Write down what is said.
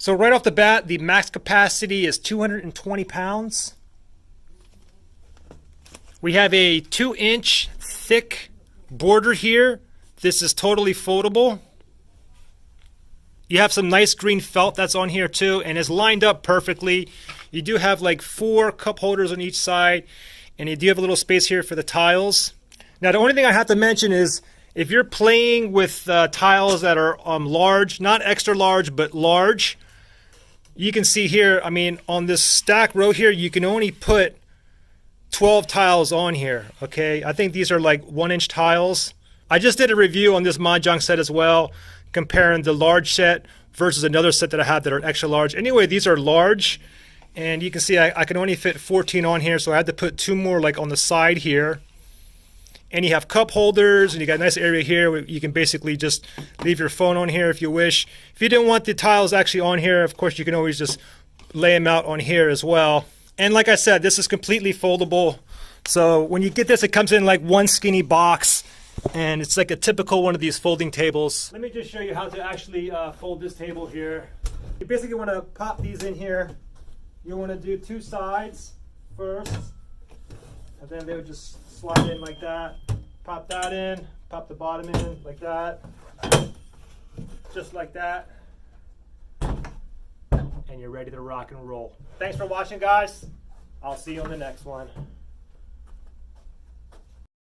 So right off the bat, the max capacity is 220 pounds. We have a 2-inch thick border here. This is totally foldable. You have some nice green felt that's on here too, and it's lined up perfectly. You do have like 4 cup holders on each side, and you do have a little space here for the tiles. Now the only thing I have to mention is if you're playing with tiles that are large, not extra large, but large, you can see here, I mean, on this stack row here, you can only put 12 tiles on here, okay? I think these are like 1-inch tiles. I just did a review on this Mahjong set as well, comparing the large set versus another set that I have that are extra large. Anyway, these are large, and you can see I can only fit 14 on here, so I had to put 2 more like on the side here. And you have cup holders, and you got a nice area here where you can basically just leave your phone on here if you wish. If you didn't want the tiles actually on here, of course you can always just lay them out on here as well. And like I said, this is completely foldable. So when you get this, it comes in like one skinny box, and it's like a typical one of these folding tables. Let me just show you how to actually fold this table here. You basically want to pop these in here. You want to do 2 sides first, and then they would just slide in like that. Pop that in, pop the bottom in like that, just like that, and you're ready to rock and roll. Thanks for watching, guys. I'll see you on the next one.